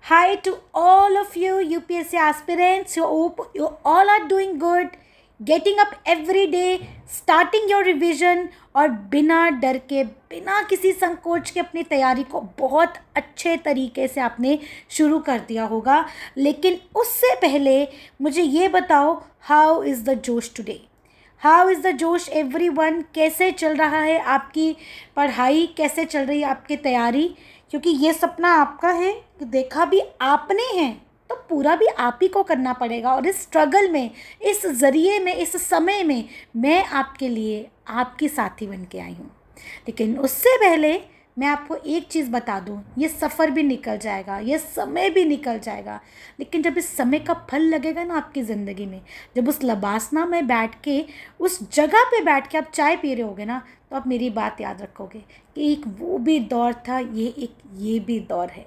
Hi to all of you UPSC aspirants. You hope you all are doing good. Getting up every day, starting your revision और बिना डर के बिना किसी संकोच के अपनी तैयारी को बहुत अच्छे तरीके से आपने शुरू कर दिया होगा. लेकिन उससे पहले मुझे ये बताओ, हाउ इज़ द जोश टुडे? हाउ इज़ द जोश एवरीवन? कैसे चल रहा है आपकी पढ़ाई, कैसे चल रही है आपकी तैयारी? क्योंकि ये सपना आपका है कि देखा भी आपने है तो पूरा भी आप ही को करना पड़ेगा. और इस स्ट्रगल में, इस ज़रिए में, इस समय में मैं आपके लिए आपकी साथी बन के आई हूँ. लेकिन उससे पहले मैं आपको एक चीज़ बता दूँ, ये सफ़र भी निकल जाएगा, ये समय भी निकल जाएगा. लेकिन जब इस समय का फल लगेगा ना आपकी ज़िंदगी में, जब उस लबासना में बैठ के, उस जगह पे बैठ के आप चाय पी रहे होगे ना, तो आप मेरी बात याद रखोगे कि एक वो भी दौर था, ये भी दौर है.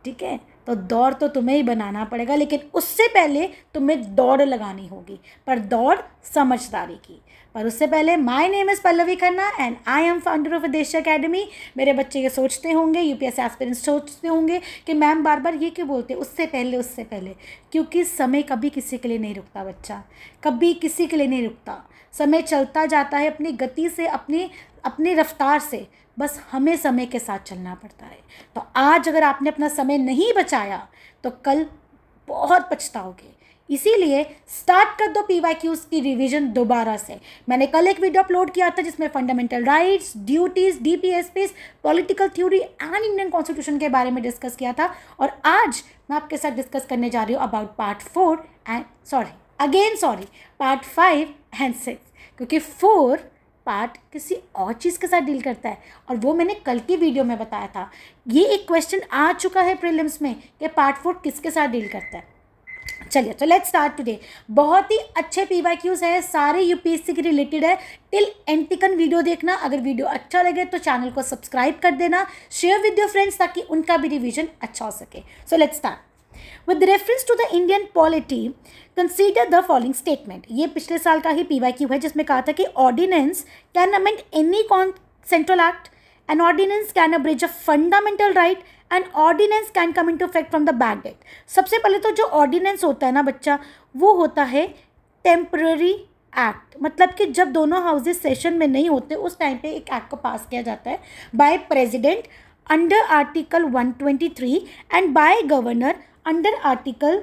ठीक है, तो दौड़ तो तुम्हें ही बनाना पड़ेगा, लेकिन उससे पहले तुम्हें दौड़ लगानी होगी, पर दौड़ समझदारी की. पर उससे पहले, my name is Pallavi Khanna and I am founder of देश अकेडमी. मेरे बच्चे ये सोचते होंगे, यूपीएससी एस्पिरेंट्स सोचते होंगे कि मैम बार बार ये क्यों बोलते हैं उससे पहले. क्योंकि समय कभी किसी के लिए नहीं रुकता बच्चा, कभी किसी के लिए नहीं रुकता. समय चलता जाता है अपनी गति से, अपनी रफ्तार से. बस हमें समय के साथ चलना पड़ता है. तो आज अगर आपने अपना समय नहीं बचाया तो कल बहुत पछताओगे. इसीलिए स्टार्ट कर दो PYQs की रिवीजन दोबारा से. मैंने कल एक वीडियो अपलोड किया था जिसमें fundamental rights, duties, DPSPs, political theory and Indian constitution के बारे में डिस्कस किया था. और आज मैं आपके साथ डिस्कस करने जा रही हूँ अबाउट पार्ट 5 एंड 6. क्योंकि 4 पार्ट किसी और चीज़ के साथ डील करता है, और वो मैंने कल की वीडियो में बताया था. ये एक क्वेश्चन आ चुका है प्रीलिम्स में कि पार्ट 4 किसके साथ डील करता है. चलिए, तो लेट्स स्टार्ट टुडे. बहुत ही अच्छे PYQs है, सारे यूपीएससी के रिलेटेड है. टिल एंड तक वीडियो देखना. अगर वीडियो अच्छा लगे तो चैनल को सब्सक्राइब कर देना, शेयर विद योर फ्रेंड्स ताकि उनका भी रिवीजन अच्छा हो सके. So let's start. With reference to the Indian polity, consider the following statement. ये पिछले साल का ही PYQ है जिसमें कहा था कि ordinance can amend any central act, an ordinance can abridge a fundamental right, and ordinance can come into effect from the back date. सबसे पहले तो जो ordinance होता है ना बच्चा, वो होता है temporary एक्ट. मतलब कि जब दोनों हाउसेज सेशन में नहीं होते उस टाइम पे एक एक्ट को पास किया जाता है by president under article 123 and by governor under article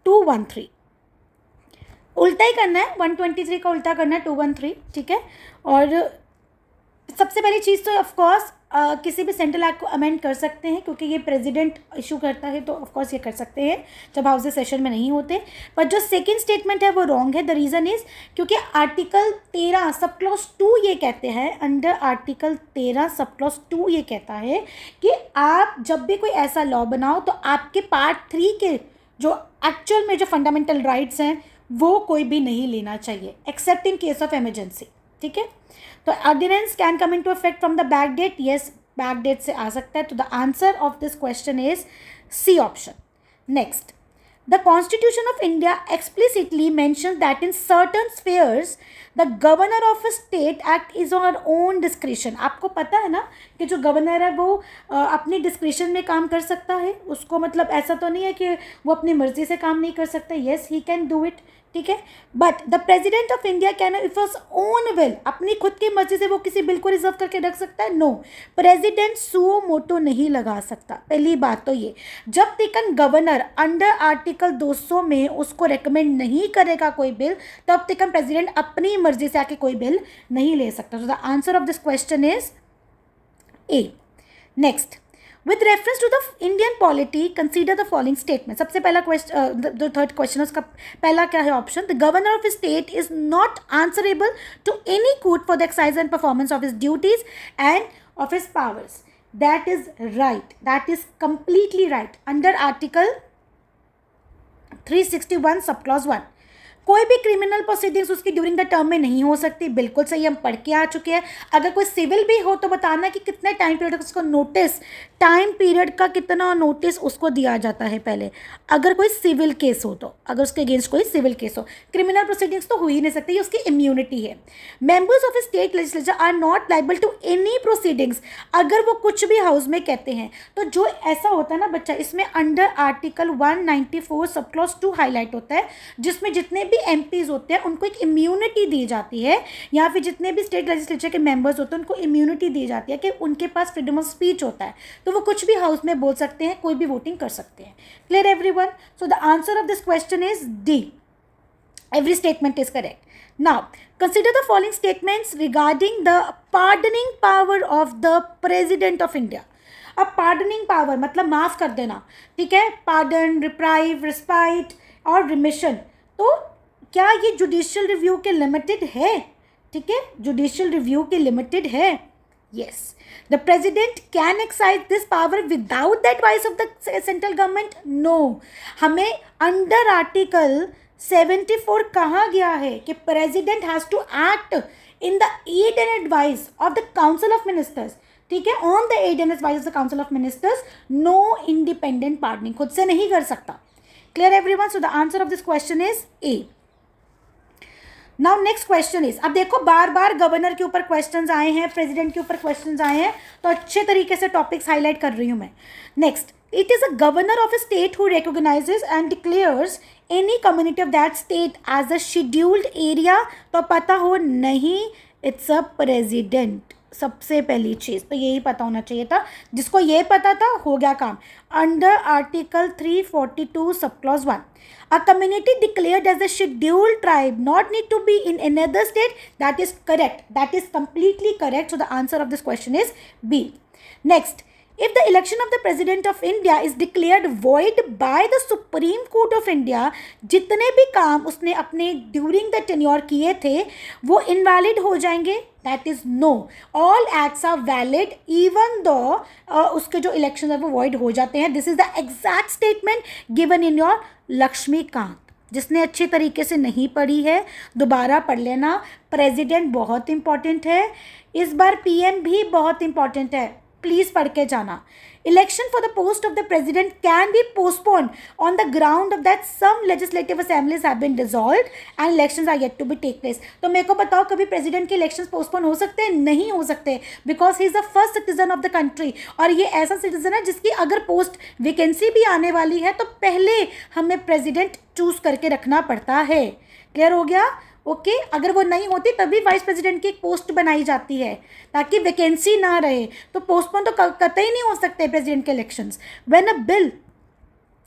213. उल्टा ही करना है, 123 का उल्टा करना है 213. ठीक है. और सबसे पहली चीज़ तो ऑफकोर्स किसी भी सेंट्रल एक्ट को अमेंड कर सकते हैं, क्योंकि ये प्रेसिडेंट इशू करता है, तो ऑफकोर्स ये कर सकते हैं जब हाउसेज सेशन में नहीं होते. पर जो सेकंड स्टेटमेंट है वो रॉन्ग है. द रीज़न इज़ क्योंकि आर्टिकल 13 सब क्लॉज 2 ये कहते हैं, अंडर आर्टिकल 13 सब क्लॉज 2 ये कहता है कि आप जब भी कोई ऐसा लॉ बनाओ तो आपके पार्ट 3 के जो एक्चुअल में जो फंडामेंटल राइट्स हैं वो कोई भी नहीं लेना चाहिए except in case of emergency. ठीक है. तो ordinance can come into effect from the back date. Yes, back date से आ सकता है. तो the answer of this question is C option. Next, the constitution of India explicitly mentions that in certain spheres the governor of a state act is on own discretion. आपको पता है ना कि जो गवर्नर है वो अपनी डिस्क्रिशन में काम कर सकता है. उसको मतलब ऐसा तो नहीं है कि वो अपनी मर्जी से काम नहीं कर सकता. Yes, he can do it. ठीक है. But the president of India can if his own will, अपनी खुद की मर्जी से वो किसी बिल को रिजर्व करके रख सकता है? नो, प्रेसिडेंट सुओ मोटो नहीं लगा सकता. पहली बात तो ये. जब तक गवर्नर अंडर आर्टिकल 200 में उसको रेकमेंड नहीं करेगा कोई बिल, तब तक प्रेसिडेंट अपनी मर्जी से आके कोई बिल नहीं ले सकता. सो the answer of this question is A. Next, with reference to the Indian polity, consider the following statement. सबसे पहला क्वेश्चन, जो थर्ड क्वेश्चन है उसका पहला क्या है option? The governor of state is not answerable to any court for the excise and performance of his duties and of his powers. That is right. That is completely right. Under article 361 sub clause 1. कोई भी criminal proceedings उसकी during the term में नहीं हो सकती, बिल्कुल सही, हम पढ़ के आ चुके हैं। अगर कोई सिविल भी हो तो बताना कि कितने टाइम पीरियड उसको नोटिस, टाइम पीरियड का कितना नोटिस उसको दिया जाता है पहले, अगर कोई सिविल केस हो तो, अगर उसके अगेंस्ट कोई सिविल केस हो। क्रिमिनल प्रोसीडिंग्स तो हो ही नहीं सकती, ये उसकी इम्यूनिटी है। Members of state legislature are not liable to any proceedings, अगर वो कुछ भी हाउस में कहते हैं तो जो ऐसा होता है ना बच्चा, इसमें under article 194 sub clause 2 highlight होता है, जिसमें जितने भी एमपीज होते हैं उनको एक इम्यूनिटी दी जाती है, या फिर जितने भी स्टेट लेजिस्लेचर के मेंबर्स होते हैं उनको इम्यूनिटी दी जाती है कि उनके पास फ्रीडम ऑफ स्पीच होता है, तो वो कुछ भी हाउस में बोल सकते हैं, कोई भी वोटिंग कर सकते हैं। Clear everyone? So the answer of this question is D, every statement is correct. Now consider the following statements regarding the pardoning power of the president of India. अब pardoning power मतलब माफ कर देना, ठीक है, pardon, reprieve, respite और remission, तो क्या ये जुडिशियल रिव्यू के लिमिटेड है? ठीक है, जुडिशियल रिव्यू के लिमिटेड है। Yes, the president can exercise this power without the advice of the central government. No, हमें अंडर आर्टिकल 74 कहा गया है कि president has to act in the aid and advice of the council of ministers, ठीक है, on the aid and advice of the council of ministers, no independent pardoning, खुद से नहीं कर सकता। Clear everyone? So the answer of this question is A. Now next question is, अब देखो बार बार governor के ऊपर क्वेश्चंस आए हैं, प्रेसिडेंट के ऊपर क्वेश्चंस आए हैं, तो अच्छे तरीके से टॉपिक्स हाईलाइट कर रही हूँ मैं। Next, it is a governor of a state who recognizes and declares any community of that state as a scheduled area, तो पता हो नहीं, इट्स अ प्रेसिडेंट। सबसे पहली चीज़ तो यही पता होना चाहिए था, जिसको ये पता था हो गया काम। अंडर आर्टिकल 342 सब clause 1, a community declared as a scheduled tribe not need to be in another state. That is correct, that is completely correct. So the answer of this question is B. Next, if the election of the president of India is declared void by the Supreme Court of India, जितने भी काम उसने अपने during the tenure किए थे वो invalid हो जाएंगे। That is no, all acts are valid even though उसके जो इलेक्शन है वो वॉइड हो जाते हैं। This is the exact statement given in your Laxmikanth. जिसने अच्छे तरीके से नहीं पढ़ी है दोबारा पढ़ लेना। प्रेसिडेंट बहुत इंपॉर्टेंट है, इस बार पीएम भी बहुत इंपॉर्टेंट है, प्लीज़ पढ़ के जाना। Election for the post of the president can be postponed on the ground of that some legislative assemblies have been dissolved and elections are yet to be take place. तो मेरे को बताओ कभी president के elections postpone हो सकते हैं? नहीं हो सकते, because he is the first citizen of the country, और ये ऐसा सिटीजन है जिसकी अगर पोस्ट वैकेंसी भी आने वाली है तो पहले हमें प्रेसिडेंट चूज करके रखना पड़ता है। क्लियर हो गया? ओके, अगर वो नहीं होती तभी वाइस प्रेसिडेंट की एक पोस्ट बनाई जाती है ताकि वैकेंसी ना रहे, तो पोस्टपोन तो कतई नहीं हो सकते प्रेसिडेंट के elections. When a bill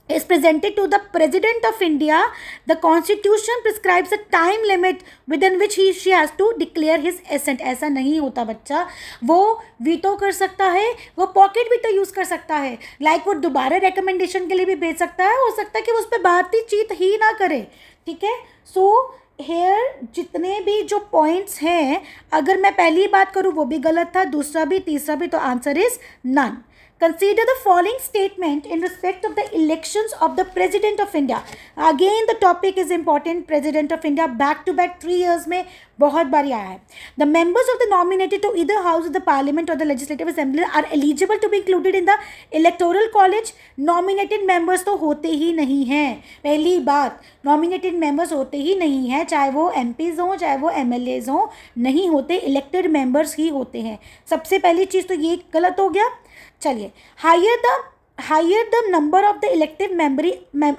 is presented to the president of India, the constitution prescribes a time limit within which she has to declare his assent. ऐसा नहीं होता बच्चा, वो वीटो कर सकता है, वो पॉकेट वीटो यूज़ कर सकता है, लाइक वो दोबारा रिकमेंडेशन के लिए भी भेज सकता है, हो सकता है कि वो उस पर बातचीत ही ना करे। ठीक है, सो हेयर जितने भी जो पॉइंट्स हैं, अगर मैं पहली बात करूँ वो भी गलत था, दूसरा भी, तीसरा भी, तो answer is none. Consider the following statement in respect of the elections of the President of India. Again, the topic is important. President of India back to back 3 years में बहुत बारी आया है. The members of the nominated to either house of the Parliament or the Legislative Assembly are eligible to be included in the Electoral College. Nominated members तो होते ही नहीं हैं. पहली बात, nominated members होते ही नहीं हैं, चाहे वो MPs हों चाहे वो MLAs हों, नहीं होते, elected members ही होते हैं. सबसे पहली चीज़ तो ये गलत हो गया. चलिए, higher the number of the elective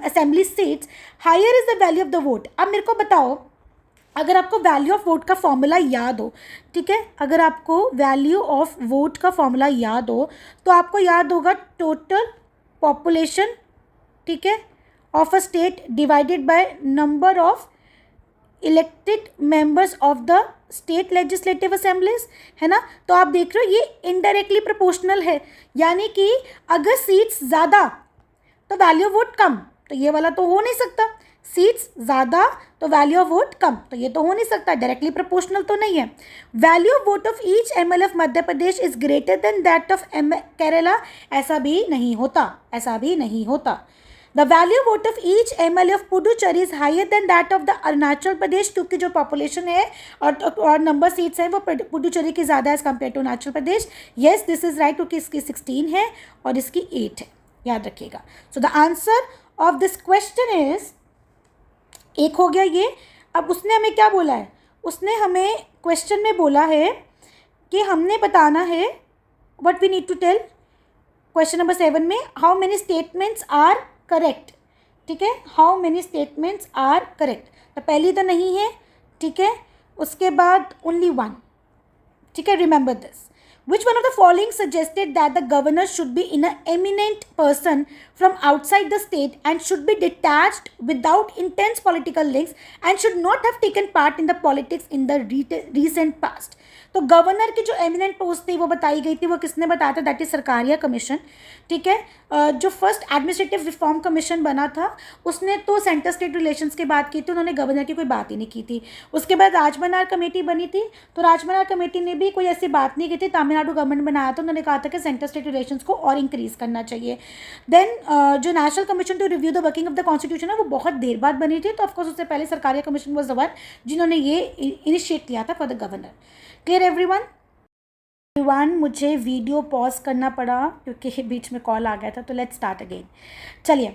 assembly seats, higher is the value of the vote. अब मेरे को बताओ, अगर आपको वैल्यू ऑफ वोट का फॉर्मूला याद हो, ठीक है, अगर आपको वैल्यू ऑफ वोट का फॉर्मूला याद हो तो आपको याद होगा टोटल पॉपुलेशन, ठीक है, of a state divided by number of elected members of the state legislative assemblies, है ना. तो आप देख रहे हो ये इनडायरेक्टली प्रोपोर्शनल है, यानी कि अगर सीट्स ज़्यादा तो वैल्यू ऑफ वोट कम, तो ये वाला तो हो नहीं सकता. सीट्स ज़्यादा तो वैल्यू ऑफ वोट कम, तो ये तो हो नहीं सकता, डायरेक्टली प्रोपोर्शनल तो नहीं है. Value of vote of each MLA of Madhya Pradesh is greater than that of Kerala, ऐसा भी नहीं होता, ऐसा भी नहीं होता. The value vote of each MLA of Puducherry is higher than that of the Arunachal Pradesh, क्योंकि जो पॉपुलेशन है और नंबर सीट्स हैं वो पुडुचेरी की ज़्यादा है as compared to Arunachal Pradesh. Yes, this is right, क्योंकि इसकी 16 है और इसकी 8 है, याद रखिएगा. सो the answer of this question is, एक हो गया ये. अब उसने हमें क्या बोला है, उसने हमें क्वेश्चन में बोला है कि हमने बताना है what we need to tell. Question number 7 में how many statements are correct. ठीक है, how many statements are correct. तो पहली तो नहीं है, ठीक है. उसके बाद ओनली वन. ठीक है, remember this. Which one of the following suggested that the governor should be an eminent person from outside the state and should be detached without intense political links and should not have taken part in the politics in the recent past? तो governor की जो eminent post थी वो बताई गई थी, वो किसने बताया था, दैट इज सरकारिया कमीशन. ठीक है, जो फर्स्ट एडमिनिस्ट्रेटिव रिफॉर्म कमीशन बना था उसने तो सेंटर स्टेट रिलेशंस की बात की थी, उन्होंने गवर्नर की कोई बात ही नहीं की थी. उसके बाद राजमनार कमेटी बनी थी, तो राजमनार कमेटी ने भी कोई ऐसी बात नहीं की थी. तमिलनाडु गवर्नमेंट बनाया था, उन्होंने कहा था कि सेंटर स्टेट रिलेशंस को और इंक्रीज करना चाहिए. देन जो national commission to review the working of the constitution है वो बहुत देर बाद बनी थी, तो ऑफकोर्स उससे पहले Sarkaria commission was the one जिन्होंने ये इनिशिएट किया था for the governor. Clear everyone? मुझे वीडियो पॉज करना पड़ा क्योंकि बीच में कॉल आ गया था, तो लेट्स स्टार्ट अगेन. चलिए,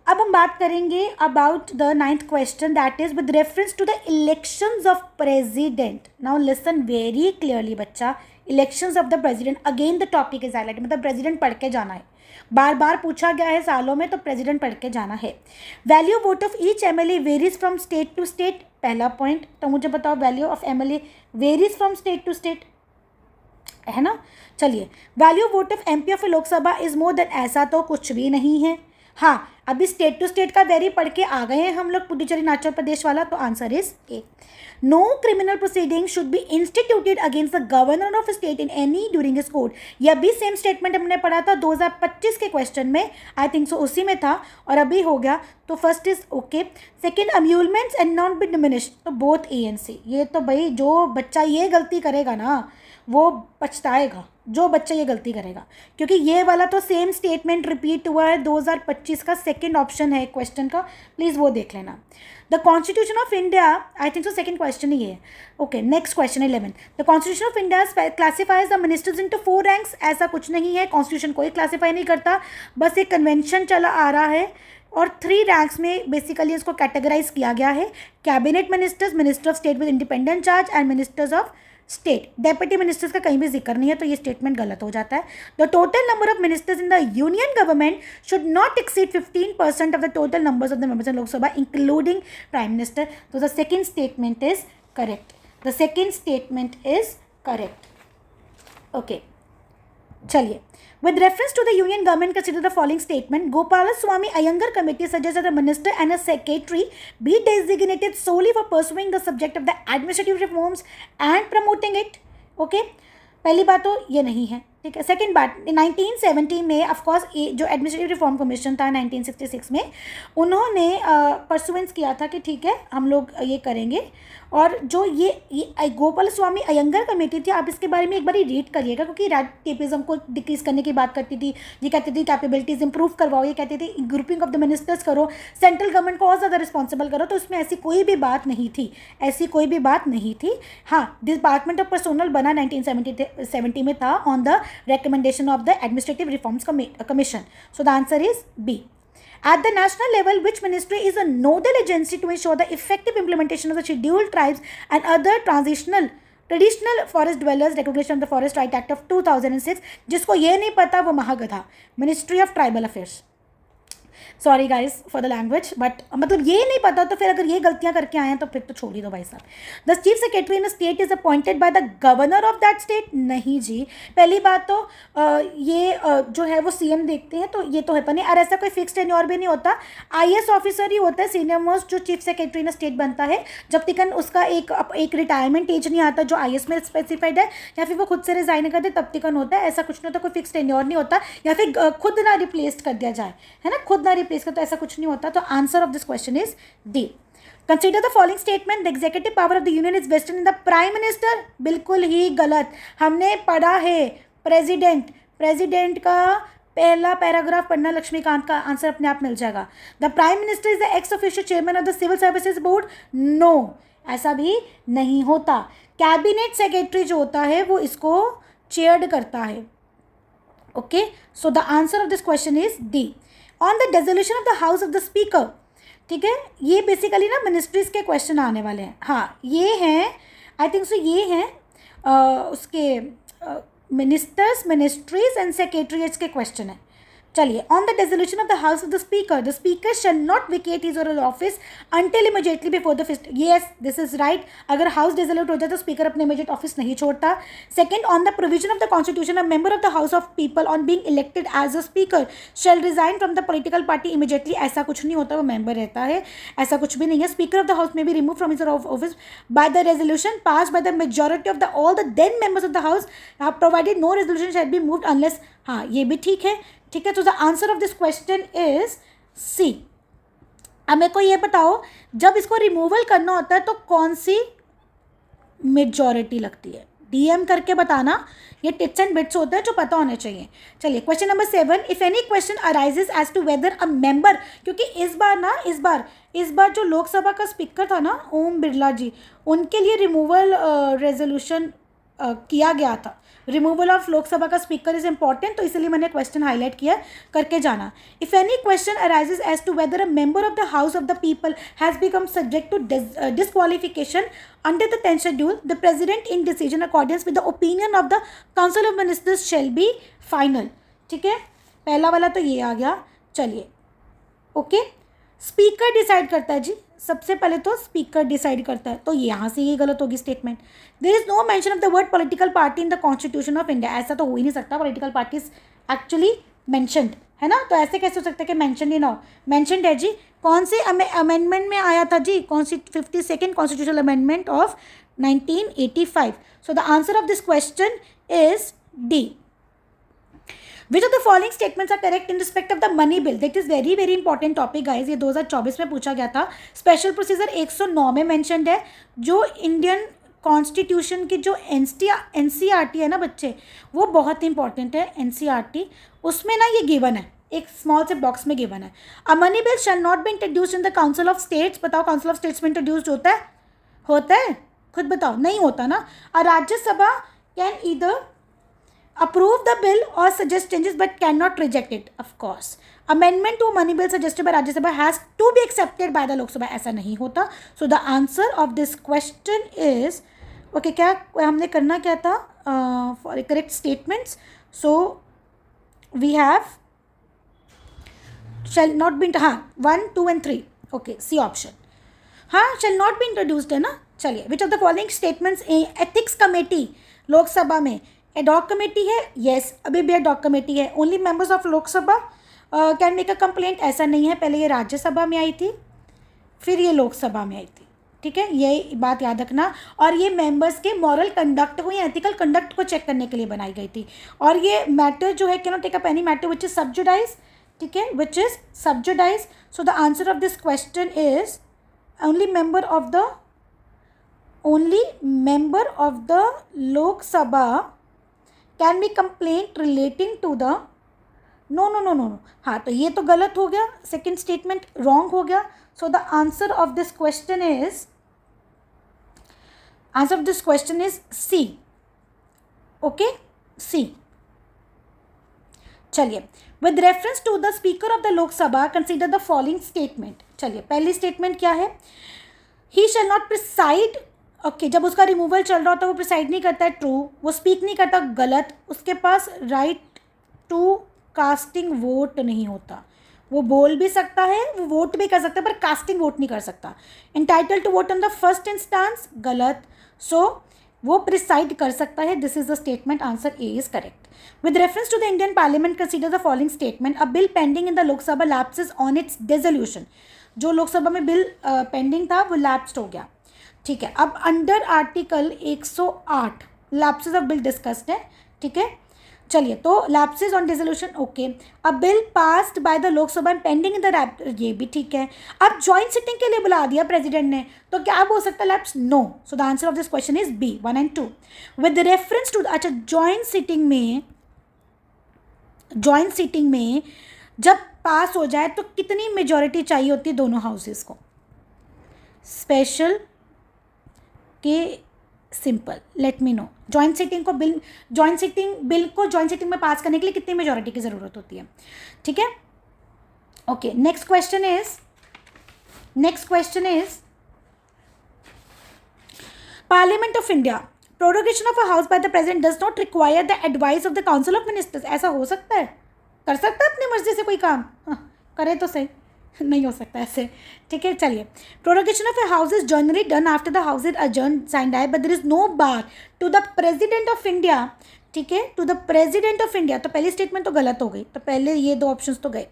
अब हम बात करेंगे about the 9th question, that is with reference to the elections of president. Now listen very clearly बच्चा, elections of the president, again the topic is highlight, मतलब प्रेसिडेंट पढ़ के जाना है. बार बार पूछा गया है सालों में, तो प्रेसिडेंट पढ़ के जाना है. Value vote of each MLA varies from state to state. पहला पॉइंट, तो मुझे बताओ value of MLA varies from state to state, है ना. चलिए, value vote of MP of Lok Sabha is more than, ऐसा तो कुछ भी नहीं है. हाँ, अभी स्टेट टू स्टेट का वेरी पढ़ के आ गए हैं हम लोग, पुडुचेरी अरुणाचल प्रदेश वाला, तो answer is A. No criminal proceeding should be instituted against the governor of state in any during his court. यह भी सेम स्टेटमेंट हमने पढ़ा था 2025 के क्वेश्चन में, आई थिंक सो उसी में था, और अभी हो गया. तो first is okay. Second, emoluments and not be diminished, तो बोथ A and C. ये तो भाई जो बच्चा ये गलती करेगा ना वो पछताएगा, जो बच्चा ये गलती करेगा, क्योंकि ये वाला तो सेम स्टेटमेंट रिपीट हुआ है 2025 का. सेकंड ऑप्शन है क्वेश्चन का, प्लीज़ वो देख लेना. The constitution of India, I think so second question ही है. Okay, next question 11. The constitution of India classifies the ministers into 4 ranks. ऐसा कुछ नहीं है, कॉन्स्टिट्यूशन कोई क्लासीफाई नहीं करता, बस एक कन्वेंशन चला आ रहा है और 3 रैंक्स में बेसिकली इसको कैटेगराइज किया गया है. Cabinet ministers, minister of state with independent charge and ministers of state. Deputy ministers का कहीं भी जिक्र नहीं है, तो ये स्टेटमेंट गलत हो जाता है. The total number of ministers in the union government should not exceed 15% of the total numbers of the members in Lok Sabha including prime minister. तो the second statement is correct. The second statement is correct. Okay, चलिए. With reference to the union government, consider the following statement. Gopalaswamy Iyengar committee suggests that a minister and a secretary be designated solely for pursuing the subject of the administrative reforms and promoting it. Okay? पहली बात तो ये नहीं है, ठीक है. Second बात, 1970 में ऑफकोर्स जो एडमिनिस्ट्रेटिव रिफॉर्म कमीशन था 1966 में, उन्होंने परसुवेंस किया था कि ठीक है हम लोग ये करेंगे. और जो ये गोपाल स्वामी अयंगर कमेटी थी, आप इसके बारे में एक बार रीड करिएगा, क्योंकि रैटिज्म को डिक्रीज करने की बात करती थी. ये कहती थी कैपेबिलिटीज इंप्रूव करवाओ, ये कहती थी ग्रुपिंग ऑफ द मिनिस्टर्स करो, सेंट्रल गवर्नमेंट को और ज़्यादा रिस्पॉन्सिबल करो. तो उसमें ऐसी कोई भी बात नहीं थी, ऐसी कोई भी बात नहीं थी. हाँ, डिपार्टमेंट ऑफ पर्सोनल बना 1970 में था on the recommendation of the Administrative Reforms Commission. So the answer is B. At the national level, which ministry is a nodal agency to ensure the effective implementation of the Scheduled Tribes and other traditional forest dwellers recognition of the Forest Right Act of 2006? जिसको ये नहीं पता वो महागधा. Ministry of Tribal Affairs. Sorry guys for the language, but मतलब ये नहीं पता तो फिर अगर ये गलतियां करके आए हैं तो फिर तो छोड़ ही दो भाई साहब. The chief secretary in state is appointed by the governor of that state. नहीं जी, पहली बात तो ये जो है वो CM देखते हैं, तो ये तो है पर नहीं. और ऐसा कोई फिक्स टेन्योर भी नहीं होता. IAS ऑफिसर ही होता है सीनियर मोस्ट जो चीफ सेक्रेटरी इन स्टेट बनता है, जब तक उसका एक रिटायरमेंट एज नहीं आता जो IAS में स्पेसिफाइड है, या फिर वो खुद से रिजाइन कर दे तब तक होता है. ऐसा कुछ नहीं होता, कोई फिक्स टेन्योर नहीं होता, या फिर खुद ना रिप्लेस कर दिया जाए, है ना, खुद ना रिप्लेस कर, तो ऐसा कुछ नहीं होता. तो answer of this question is D. Consider the following statement. The executive power of the union is vested in the prime minister. बिल्कुल ही गलत. हमने पढ़ा है प्रेसिडेंट का पहला पैराग्राफ पढ़ना लक्ष्मीकांत का आंसर अपने आप मिल जाएगा. The prime minister is the ex official chairman of the civil services board. No, ऐसा भी नहीं होता. कैबिनेट सेक्रेटरी जो होता है वो इसको चेयर्ड करता है. Okay, so the answer of this question is D. On the dissolution of the house of the speaker. ठीक है, ये बेसिकली ना मिनिस्ट्रीज के क्वेश्चन आने वाले हैं. हाँ, ये हैं, आई थिंक सो ये हैं उसके मिनिस्टर्स, मिनिस्ट्रीज एंड सेक्रेटरीट्स के क्वेश्चन है. चलिए, on the dissolution of the house of the speaker shall not vacate his or office until immediately before the first. Yes, this is right. अगर हाउस डिसोल्यूट हो जाए तो स्पीकर अपने immediate office नहीं छोड़ता. Second, on the provision of the constitution a member of the house of people on being elected as a speaker shall resign from the political party immediately. ऐसा कुछ नहीं होता, वो मेंबर रहता है, ऐसा कुछ भी नहीं है. Speaker of the house may be remove from his office by the resolution pass by the majority of the all the then members of the house provided no resolution shall be moved unless. हाँ, ये भी ठीक है. ठीक है, तो the answer of this question is C. अब मेरे को ये बताओ, जब इसको रिमूवल करना होता है तो कौन सी मेजॉरिटी लगती है? डीएम करके बताना. ये टिप्स एंड बिट्स होते हैं जो पता होने चाहिए. चलिए, question number 7. If any question arises as to whether a member, क्योंकि इस बार जो लोकसभा का स्पीकर था ना, ओम बिरला जी, उनके लिए रिमूवल रेजोल्यूशन किया गया था. रिमूवल ऑफ लोकसभा का स्पीकर इज इंपॉर्टेंट, तो इसलिए मैंने क्वेश्चन हाईलाइट किया, करके जाना. If any question arises as to whether a member of the house of the people has become subject to disqualification under the 10th schedule, the president in decision according with the opinion of the council of ministers shall be final. ठीक है, पहला वाला तो ये आ गया. चलिए, okay, speaker decide करता है जी. सबसे पहले तो स्पीकर डिसाइड करता है, तो यहाँ से ये गलत होगी statement. There is no mention of the word political party in the constitution of India. ऐसा तो हो ही नहीं सकता. पॉलिटिकल पार्टीज एक्चुअली मेंशनड है ना, तो ऐसे कैसे हो सकता है कि मेंशन ही ना हो? मेंशनड है जी. कौन से अमेंडमेंट में आया था जी? 52nd constitutional amendment of 1985. So the answer of this question is D. Which of the following statements are correct in respect of the money bill? That is very very important topic guys. ये 2024 में पूछा गया था. Special procedure 109 में mentioned है. जो Indian constitution की जो NCERT है ना बच्चे, वो बहुत इंपॉर्टेंट है. NCERT उसमें ना ये गिवन है, एक स्मॉल से बॉक्स में गिवन है. A money bill shall not be introduced in the council of states. बताओ, काउंसिल ऑफ स्टेट्स में इंट्रोड्यूस्ड होता है? खुद बताओ, नहीं होता ना. A Rajya Sabha can either approve the bill or suggest changes but cannot reject it. Of course, amendment to money bill suggested by Rajya Sabha has to be accepted by the Lok Sabha. ऐसा नहीं होता. So the answer of this question is okay. क्या हमने करना क्या था for correct statements? So we have shall not be 1, 2 and 3. Okay, C option. shall not be introduced है ना. चलिए, which of the following statements ethics committee Lok Sabha में ad hoc committee है? येस, अभी भी एडॉक कमेटी है. Only members of Lok Sabha can make a complaint? ऐसा नहीं है. पहले ये राज्यसभा में आई थी, फिर ये लोकसभा में आई थी. ठीक है, ये बात याद रखना. और ये मेंबर्स के मॉरल कंडक्ट को या एथिकल कंडक्ट को चेक करने के लिए बनाई गई थी. और ये मैटर जो है, can not take up any matter which is sub judice. ठीक है, which is sub judice. So the answer of this question is only member of the Lok Sabha can be complaint relating to the no. हाँ, तो ये तो गलत हो गया. सेकेंड स्टेटमेंट रॉन्ग हो गया. So the answer of this question is C. Okay, C. चलिए, with reference to the speaker of the Lok Sabha consider the following statement. चलिए, पहली स्टेटमेंट क्या है? He shall not preside. Okay, जब उसका रिमूवल चल रहा होता है वो प्रिसाइड नहीं करता है, ट्रू. वो स्पीक नहीं करता, गलत. उसके पास राइट टू कास्टिंग वोट नहीं होता. वो बोल भी सकता है, वो वोट भी कर सकता है, पर कास्टिंग वोट नहीं कर सकता. Entitle to vote on the first instance, गलत. सो वो प्रिसाइड कर सकता है. This is the statement. Answer A is correct. With reference to the Indian parliament consider the following statement. A bill pending in the Lok Sabha lapses on its dissolution. जो लोकसभा में bill pending था वो lapsed हो गया. ठीक है, अब under article 108 lapses of bill discussed है. ठीक है, चलिए, तो लैप्सेस ऑन डिसोल्यूशन. ओके, अब bill passed by the Lok Sabha pending in the ये भी ठीक है. अब ज्वाइंट सिटिंग के लिए बुला दिया प्रेसिडेंट ने, तो क्या बोल सकता है? Lapse? No. So the answer of this question is B 1 and 2. With reference to, अच्छा, ज्वाइंट सिटिंग में जॉइंट सीटिंग में जब पास हो जाए तो कितनी मेजॉरिटी चाहिए होती है दोनों हाउसेस को? स्पेशल के simple, let me know. Joint sitting में पास करने के लिए कितनी मेजॉरिटी की ज़रूरत होती है? ठीक है, okay. Next question is parliament of India, prorogation of a house by the president does not require the advice of the council of ministers. ऐसा हो सकता है? कर सकता है अपनी मर्जी से कोई काम? हाँ, करे तो सही। नहीं हो सकता ऐसे, ठीक है। चलिए, prorogation of a house is generally done after the house is adjourn sine die, but there is no bar to the president of India, ठीक है, to the president of India. तो पहली स्टेटमेंट तो गलत हो गई, तो पहले ये दो ऑप्शंस तो गए,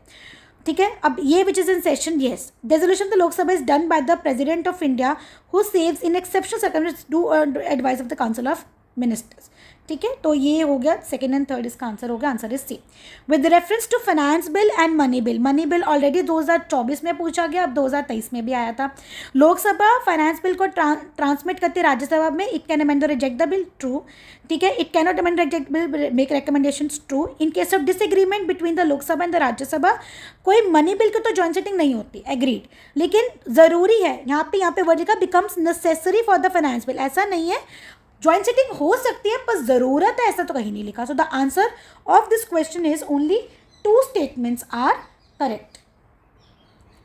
ठीक है। अब ये which is in session, yes, resolution the Lok Sabha is done by the president of India who saves in exceptional circumstances do advise of the council of ministers, ठीक है। तो ये हो गया सेकेंड एंड थर्ड, इसका आंसर हो गया, answer is C. With reference to finance bill and money bill already 2024 में पूछा गया, अब 2023 में भी आया था। लोकसभा फाइनेंस बिल को ट्रांसमिट करती है राज्यसभा में, इट कैन अमेंड और रिजेक्ट द बिल, ट्रू, ठीक है। It cannot amend reject bill, make recommendations, true. In case of disagreement between the Lok Sabha and the Rajya Sabha, कोई मनी बिल की तो जॉइंट सिटिंग नहीं होती, एग्रीड, लेकिन ज़रूरी है यहाँ पे वर्ड लिखा becomes necessary for the finance bill, ऐसा नहीं है। जॉइंट सिटिंग हो सकती है पर ज़रूरत है ऐसा तो कहीं नहीं लिखा। So the answer of this question is only 2 statements are correct,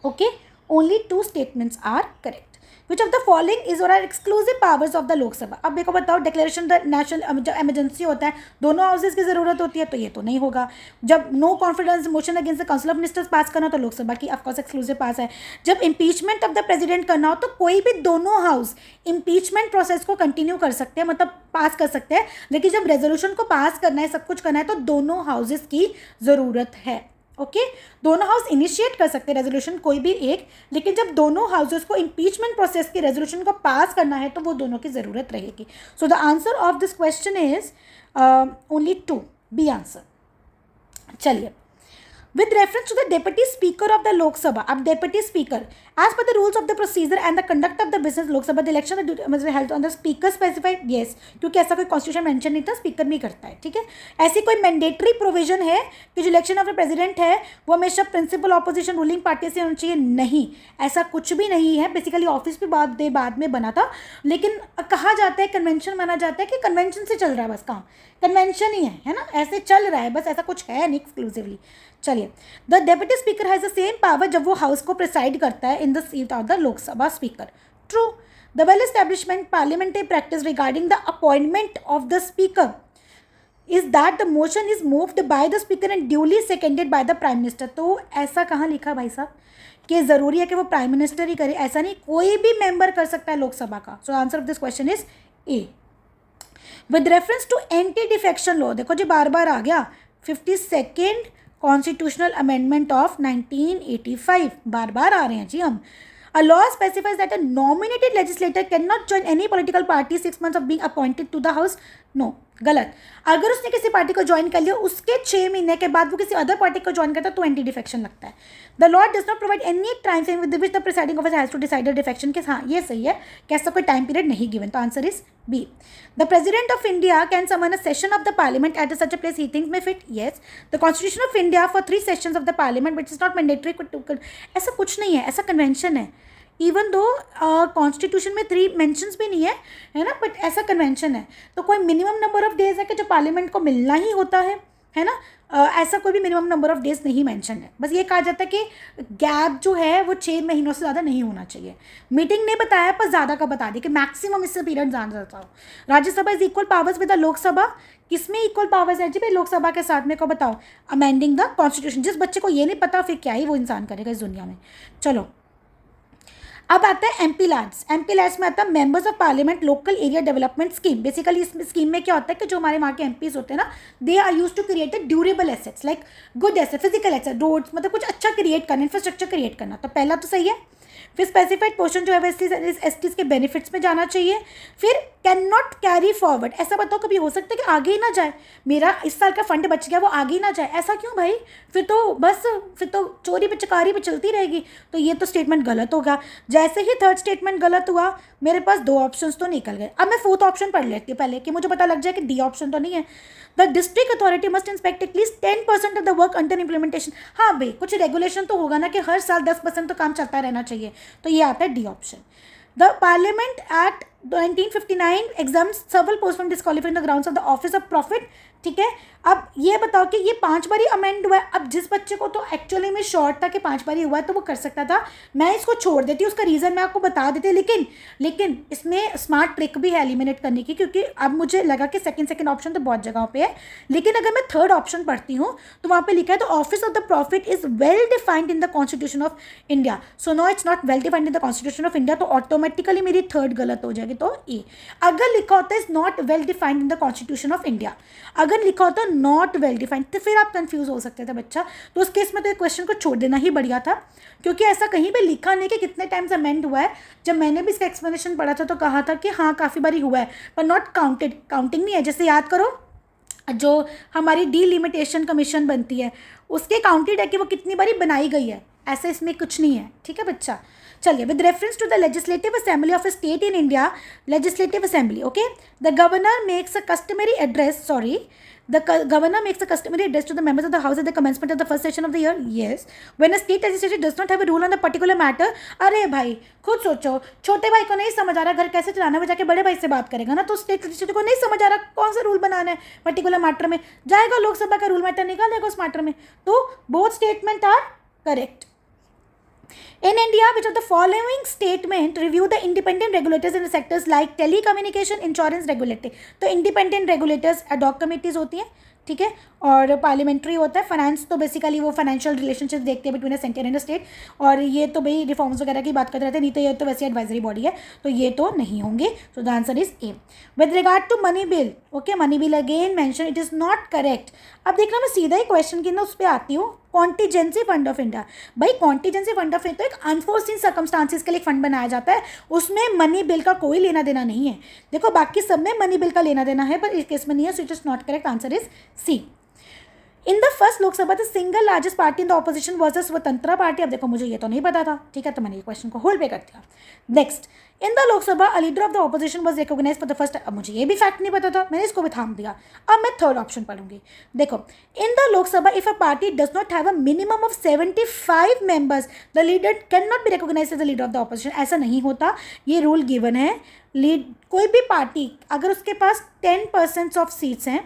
okay, only 2 statements are correct. Which of the following is or are exclusive powers of the Lok Sabha. अब मेरे को बताओ, डिक्लेरेशन द नेशनल जब इमरजेंसी होता है दोनों houses की ज़रूरत होती है, तो ये तो नहीं होगा। जब no confidence motion against the council of ministers pass करना तो लोकसभा की ऑफकोर्स एक्सक्लूसिव पास है। जब इम्पीचमेंट ऑफ द प्रेसिडेंट करना हो तो कोई भी दोनों हाउस इम्पीचमेंट प्रोसेस को कंटिन्यू कर सकते हैं, मतलब पास कर सकते हैं, लेकिन जब रेजोल्यूशन को पास करना है, सब कुछ करना है, तो दोनों हाउसेज की ज़रूरत है, ओके। दोनों हाउस इनिशिएट कर सकते हैं रेजोल्यूशन, कोई भी एक, लेकिन जब दोनों हाउसेस को इम्पीचमेंट प्रोसेस की रेजोल्यूशन को पास करना है तो वो दोनों की ज़रूरत रहेगी। So the answer of this question is only 2, B answer. चलिए, with reference to the deputy speaker of the Lok Sabha, अब deputy speaker as per the rules of the procedure and the conduct of the business Lok Sabha the election must be held on the speaker specified, yes, क्योंकि ऐसा कोई constitution mention नहीं था, speaker नहीं करता है, ठीक है। ऐसी कोई मैंडेटरी प्रोविजन है कि जो इलेक्शन ऑफ द प्रेसिडेंट है वो हमेशा प्रिंसिपल ऑपोजिशन रूलिंग पार्टी से होना चाहिए, नहीं, ऐसा कुछ भी नहीं है। बेसिकली ऑफिस भी बाद में बना था, लेकिन कहा जाता है, कन्वेंशन माना जाता है कि कन्वेंशन से चल रहा है बस काम, कन्वेंशन ही है ना, ऐसे चल रहा है बस, ऐसा कुछ है नहीं एक्सक्लूसिवली। चलिए, the deputy speaker has the same power जब वो हाउस को प्रिसाइड करता है in the seat of the Lok Sabha speaker, true. The well establishment parliamentary practice regarding the appointment of the speaker is that the motion is moved by the speaker and duly seconded by the prime minister. तो ऐसा कहाँ लिखा भाई साहब कि ज़रूरी है कि वो प्राइम मिनिस्टर ही करे? ऐसा नहीं, कोई भी मेंबर कर सकता है लोकसभा का। So answer of this question is A. With reference to anti defection law, देखो जी बार बार आ गया, 52nd कॉन्स्टिट्यूशनल अमेंडमेंट ऑफ 1985, बार बार आ रहे हैं जी हम। A law specifies that a nominated legislator cannot join any political party 6 months of being appointed to the house. No, गलत। अगर उसने किसी पार्टी को ज्वाइन कर लिया उसके 6 महीने के बाद वो किसी अदर पार्टी को ज्वाइन करता है तो एंटी डिफेक्शन लगता है। The law does not provide any time frame with which the presiding officer has to decide the defection के। हाँ, ये सही है कि ऐसा कोई टाइम पीरियड नहीं गिवन, तो answer is B. The president of India can summon a session of the parliament at such a place he thinks में fit, yes. The constitution of India for 3 sessions of the parliament which is not mandatory, ऐसा कुछ नहीं है, ऐसा convention है। Even though constitution में 3 mentions भी नहीं है ना, बट ऐसा कन्वेंशन है। तो कोई मिनिमम नंबर ऑफ डेज है कि जो पार्लियामेंट को मिलना ही होता है ना, ऐसा कोई भी मिनिमम नंबर ऑफ डेज नहीं मेंशन है। बस ये कहा जाता है कि गैप जो है वो 6 महीनों से ज़्यादा नहीं होना चाहिए। मीटिंग ने बताया पर ज़्यादा का बता दी कि मैक्सिमम इससे पीरियड जान जाता हो। Rajya Sabha is equal powers with the Lok Sabha, किसमें इक्वल पावर्स है जी भाई? लोकसभा के साथ में को बताओ, अमेंडिंग द कॉन्स्टिट्यूशन। जिस बच्चे को ये नहीं पता फिर क्या ही वो इंसान करेगा इस दुनिया में। चलो, अब आता है एमपी लैड्स। एमपी लैड्स में आता है members of parliament local area development scheme. Basically इस स्कीम में क्या होता है कि जो हमारे वहाँ के एमपीज होते हैं ना, they are use to create a durable assets like good asset, physical asset, roads, मतलब कुछ अच्छा क्रिएट करना, इंफ्रास्ट्रक्चर क्रिएट करना। तो पहला तो सही है। फिर स्पेसिफाइड पोर्शन जो है एसटीज के बेनिफिट्स में जाना चाहिए। फिर कैन नॉट कैरी फॉरवर्ड, ऐसा बताओ कभी हो सकता है कि आगे ही ना जाए, मेरा इस साल का फंड बच गया वो आगे ही ना जाए, ऐसा क्यों भाई? फिर तो चोरी पे चकारी पे चलती रहेगी। तो ये तो स्टेटमेंट गलत होगा। जैसे ही थर्ड स्टेटमेंट गलत हुआ मेरे पास 2 ऑप्शंस तो निकल गए। अब मैं फोर्थ ऑप्शन पढ़ लेती हूँ पहले कि मुझे पता लग जाए कि डी ऑप्शन तो नहीं है। The district authority must inspect at least 10% of the work under implementation. हाँ भाई, कुछ रेगुलेशन तो होगा ना कि हर साल 10% तो काम चलता रहना चाहिए, तो ये आता है D option. The parliament act 1959 exams several posts from disqualifying the grounds of the office of profit। ठीक है, अब ये बताओ कि ये 5 बार ही अमेंड हुआ है। अब जिस बच्चे को तो एक्चुअली में शॉर्ट था कि 5 बार ही हुआ है तो वो कर सकता था, मैं इसको छोड़ देती, उसका रीज़न मैं आपको बता देती, लेकिन इसमें स्मार्ट ट्रिक भी है एलिमिनेट करने की, क्योंकि अब मुझे लगा कि सेकंड ऑप्शन तो बहुत जगहों पे है, लेकिन अगर मैं थर्ड ऑप्शन पढ़ती हूँ तो वहाँ पे लिखा है the office of the profit is well defined in the constitution of India. So no, it's not well defined in the constitution of India, तो ऑटोमेटिकली मेरी थर्ड गलत हो जाएगी, तो ए। अगर लिखा होता है is not well defined in the constitution of India, अगर लिखा होता है नॉट वेल डिफाइंड, तो फिर आप कंफ्यूज हो सकते थे बच्चा, तो उस केस में तो एक क्वेश्चन को छोड़ देना ही बढ़िया था, क्योंकि ऐसा कहीं पे लिखा नहीं कि कितने टाइम्स अमेंड हुआ है। जब मैंने भी इसका एक्सप्लेनेशन पढ़ा था तो कहा था कि हाँ काफ़ी बारी हुआ है, पर नॉट काउंटेड, काउंटिंग नहीं है। जैसे याद करो, जो हमारी डीलिमिटेशन कमीशन बनती है उसके काउंटेड है कि वो कितनी बारी बनाई गई है, ऐसे इसमें कुछ नहीं है। ठीक है बच्चा, चलिए, with reference to the legislative assembly of a state in India, legislative assembly, okay, the governor makes a customary address, the governor makes a customary address to the members of the house at the commencement of the first session of the year, yes, when a state legislature does not have a rule on the particular matter। अरे भाई खुद सोचो, छोटे भाई को नहीं समझ आ रहा घर कैसे चलाना है, वो जाके बड़े भाई से बात करेगा ना, तो स्टेट लेजिस्लेटर को नहीं समझ आ रहा कौन सा रूल बनाना है पर्टिकुलर मैटर में, जाएगा लोकसभा का रूल मैटर निकालेगा उस मैटर में। तो both statement are correct. In India, which of the following statement review the independent regulators in the sectors like telecommunication, insurance, regulatory। तो independent regulators ad hoc committees होती हैं, ठीक है, और पार्लियामेंट्री होता है। फाइनेंस तो बेसिकली वो फाइनेंशियल रिलेशनशिप देखते हैं between a centre and a state, और ये तो भाई रिफॉर्म्स वगैरह की बात करते रहते हैं, नहीं तो ये तो वैसे एडवाइजरी बॉडी है, तो ये तो नहीं होंगे। So the answer is A. With regard to money bill, okay, money bill again mention, it is not correct. अब देखना, मैं सीधा ही क्वेश्चन की ना उस पर आती हूँ, कॉन्टीजेंसी फंड ऑफ इंडिया। भाई कॉन्टीजेंसी फंड ऑफ इंडिया तो एक अनफोर्सिन सर्कमस्टांसिस के लिए फंड बनाया जाता है, उसमें मनी बिल का कोई लेना देना नहीं है। देखो बाकी सब में मनी बिल का लेना देना है, पर इस केस में नहीं है, so it is not correct, answer is C. In the first Lok Sabha the single largest party in the opposition was the स्वतंत्रा party. अब देखो मुझे ये तो नहीं पता था, ठीक है, तो मैंने ये क्वेश्चन को होल्ड पे कर दिया। Next, in the Lok Sabha a leader of the opposition was recognised for the first. अब मुझे ये भी फैक्ट नहीं पता था, मैंने इसको भी थाम दिया। अब मैं थर्ड ऑप्शन पढ़ूंगी। देखो, इन the Lok Sabha if a party does not have a minimum of 75 members the leader can not be recognise as the leader of the opposition. ऐसा नहीं होता, ये रूल गिवन है। कोई भी पार्टी अगर उसके पास 10% ऑफ सीट्स हैं,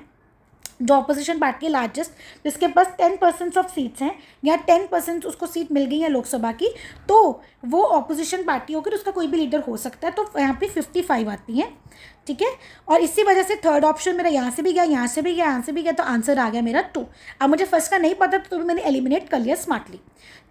जो अपोजिशन पार्टी लार्जेस्ट जिसके पास 10% ऑफ सीट्स हैं या 10% उसको सीट मिल गई है लोकसभा की, तो वो अपोजिशन पार्टी होकर उसका कोई भी लीडर हो सकता है। तो यहाँ पे 55 आती हैं, ठीक है, और इसी वजह से थर्ड ऑप्शन मेरा यहाँ से भी गया, यहाँ से भी गया, यहाँ से भी गया, तो आंसर आ गया मेरा 2। अब मुझे फर्स्ट का नहीं पता तो भी मैंने एलिमिनेट कर लिया स्मार्टली।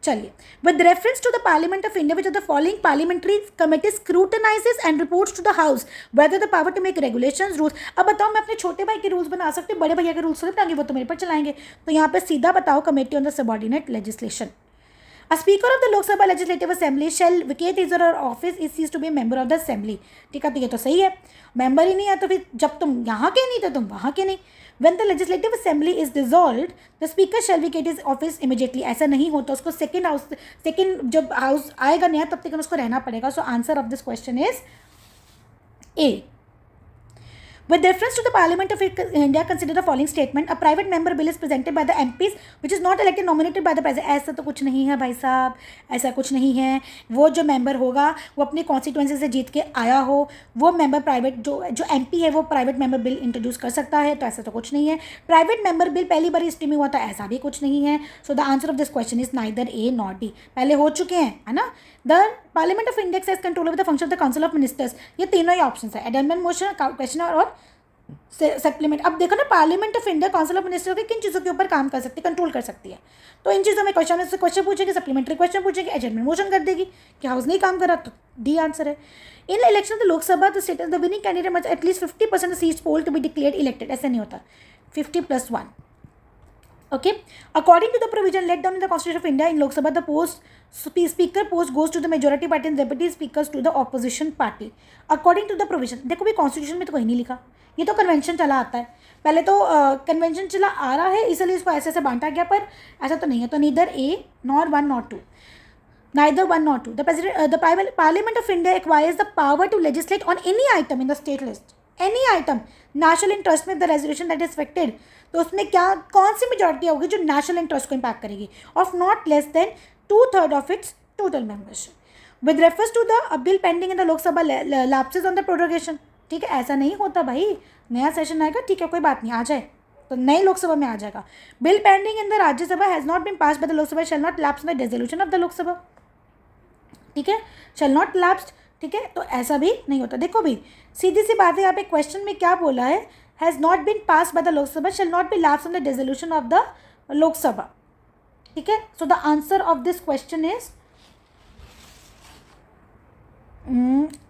चलिए, with reference to the parliament of India, which of the following parliamentary committee scrutinizes and reports to the house whether the power to make regulations rules. अब बताओ, मैं अपने छोटे भाई के रूल्स बना सकती हूँ, बड़े भैया के रूल्स नहीं बनाएंगे, वो तो मेरे पर चलाएंगे। तो यहाँ पे सीधा बताओ, committee on the subordinate legislation. A speaker of the Lok Sabha Legislative Assembly shall vacate his or her office is ceased to be a member of the assembly। ठीक है, तो ये तो सही है, मेंबर ही नहीं है तो फिर जब तुम यहाँ के नहीं तो तुम वहाँ के नहीं। When the legislative assembly is dissolved, the speaker shall vacate his office immediately। ऐसा नहीं होता, उसको सेकेंड जब हाउस आएगा नया तब तक उसको रहना पड़ेगा। सो answer of this question is A. With reference to the Parliament of India, consider the following statement: a private member bill is presented by the MPs which is not elected nominated by the president। ऐसा तो कुछ नहीं है भाई साहब, ऐसा कुछ नहीं है। वो जो मेंबर होगा वो अपनी कॉन्स्टिट्यूएंसी से जीत के आया हो, वो मेंबर प्राइवेट जो MP है वो प्राइवेट मेंबर बिल इंट्रोड्यूस कर सकता है, तो ऐसा तो कुछ नहीं है। प्राइवेट मेंबर बिल पहली बार इस में हुआ था, ऐसा भी कुछ नहीं है। So the answer of this question is neither A not D. पहले हो चुके हैं, है ना। The parliament of India exercise control over the function of the council of ministers. ये तीनों ही ऑप्शन है, अमेंडमेंट मोशन, क्वेश्चन और सप्लीमेंट। अब देखो ना, parliament of India council of minister के किन चीज़ों के ऊपर काम कर सकती है, कंट्रोल कर सकती है। तो इन चीज़ों में क्वेश्चन पूछेगी, सप्लीमेंट्री क्वेश्चन पूछेगी, एडजमेंट मोशन कर देगी कि हाउस नहीं काम कर रहा, तो डी आंसर है। इन election the Lok Sabha the status the winning candidate must at least 50% seats pole to be declared elected. ऐसा नहीं होता, 50+1। Okay, according to the provision laid down in the Constitution of India, in Lok Sabha the speaker post goes to the majority party and deputy speakers to the opposition party। According to the provision, देखो भी constitution में तो कहीं नहीं लिखा, ये तो convention चला आता है। पहले तो कन्वेंशन चला आ रहा है, इसलिए इसको ऐसे बांटा गया, पर ऐसा तो नहीं है। तो neither A nor 1 not 2, neither 1 nor 2। The Parliament of India acquires the power to legislate on any item in the state list। Any item national interest में the resolution that is expected, तो उसमें क्या कौन सी majority होगी जो national interest को impact करेगी, of not less than 2/3 of its total membership. With refers to the bill pending in the Lok Sabha lapses on the prorogation. ठीक है, ऐसा नहीं होता भाई, नया सेशन आएगा, ठीक है कोई बात नहीं, आ जाए तो नई लोकसभा में आ जाएगा. Bill pending in the Rajya Sabha has not been pass by the Lok Sabha shall not lapse in the resolution of the Lok Sabha. ठीक है, शैल नॉट लैप्स. ठीक है, तो ऐसा भी नहीं होता. देखो भाई सीधी सी बात है, यहाँ पे क्वेश्चन में क्या बोला है, has not been pass by the Lok Sabha shall not be lapse in the resolution of the Lok Sabha. ठीक है, so the answer of this question is,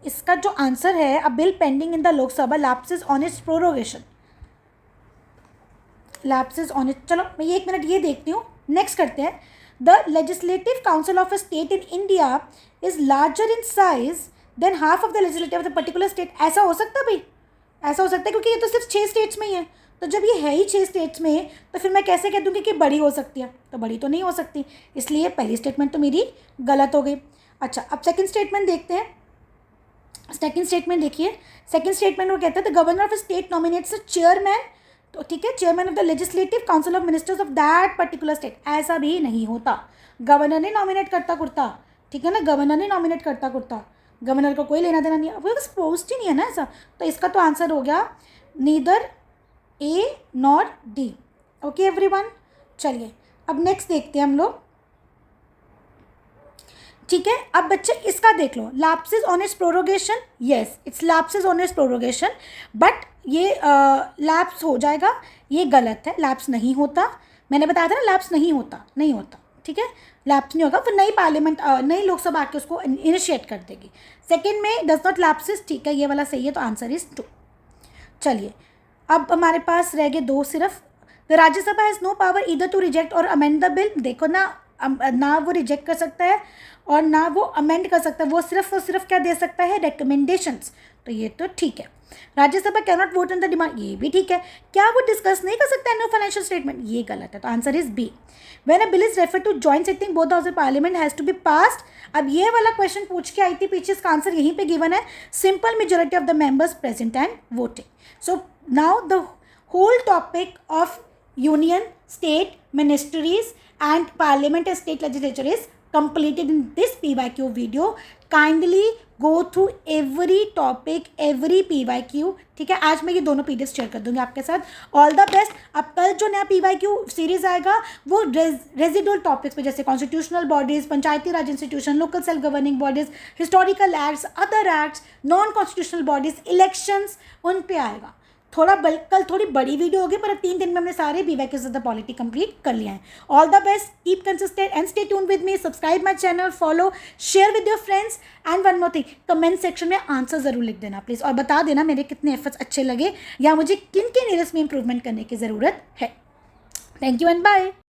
इसका जो आंसर है, a bill pending in the Lok Sabha lapses on its prorogation, lapses on it. चलो मैं ये 1 minute ये देखती हूँ, नेक्स्ट करते हैं. The legislative council of a state in India is larger in size than half of the legislative of the particular state. ऐसा हो सकता है भाई, ऐसा हो सकता है, क्योंकि ये तो सिर्फ 6 स्टेट्स में ही है. तो जब ये है ही 6 स्टेट्स में, तो फिर मैं कैसे कह दूँगी कि बड़ी हो सकती है, तो बड़ी तो नहीं हो सकती. इसलिए पहली स्टेटमेंट तो मेरी गलत हो गई. अच्छा, अब सेकंड स्टेटमेंट देखते हैं. सेकंड स्टेटमेंट देखिए, सेकंड स्टेटमेंट वो कहता है the governor of state nominates a chairman, तो ठीक है, chairman of the legislative council of ministers of that particular state. ऐसा भी नहीं होता, गवर्नर ने नॉमिनेट करता कुर्ता. ठीक है ना, गवर्नर ने नॉमिनेट करता कुर्ता, गवर्नर को कोई लेना देना नहीं है, वो पोस्ट ही नहीं है ना ऐसा. तो इसका तो आंसर हो गया नीदर ए नॉर डी. ओके एवरीवन, चलिए अब नेक्स्ट देखते हैं हम लोग. ठीक है, अब बच्चे इसका देख लो, lapses on its prorogation. Yes, its lapses on its prorogation, but ये लैप्स हो जाएगा, ये गलत है, लैप्स नहीं होता. मैंने बताया था ना, लैप्स नहीं होता, नहीं होता. ठीक है, लैप्स नहीं होगा, फिर नई पार्लियामेंट नई लोकसभा आके उसको इनिशिएट कर देगी. सेकेंड में डज नॉट लैप्सेस, ठीक है, ये वाला सही है, तो आंसर इज 2. चलिए अब हमारे पास रह गए 2 सिर्फ. The Rajya Sabha has no power either to reject और अमेंड द बिल. देखो ना, ना वो रिजेक्ट कर सकता है और ना वो अमेंड कर सकता है, वो सिर्फ और सिर्फ क्या दे सकता है, रिकमेंडेशंस. तो ये तो ठीक है. Rajya Sabha can not vote on the demand, ये भी ठीक है. क्या वो डिस्कस नहीं कर सकता एनुअल फाइनेंशियल स्टेटमेंट, ये गलत है, तो answer is B. When a bill is refer to joint sitting both house of parliament has to be passed. अब ये वाला क्वेश्चन पूछ के आई थी पीछे, इसका आंसर यहीं पे गिवन है, simple majority of the members present and voting. So now the whole topic of union, state, ministries and parliament and state legislature is completed in this PYQ video. Kindly go through every topic, every PYQ. ठीक है, आज मैं ये दोनों PDFs share कर दूंगी आपके साथ. All the best. अब कल जो नया PYQ सीरीज आएगा वो रेजिडुअल टॉपिक्स पे, जैसे constitutional bodies, Panchayati Raj institution, local self governing bodies, historical acts, other acts, non constitutional bodies, elections, उन पे आएगा. कल थोड़ी बड़ी वीडियो होगी, पर 3 दिन में हमने सारे PYQs of the polity complete कर लिया है. All the best, keep consistent and stay tune with me. Subscribe my channel, follow, share with your friends and one more thing, comment section में आंसर ज़रूर लिख देना प्लीज़, और बता देना मेरे कितने एफर्ट्स अच्छे लगे या मुझे किन किन एरियाज में इंप्रूवमेंट करने की ज़रूरत है. Thank you and bye.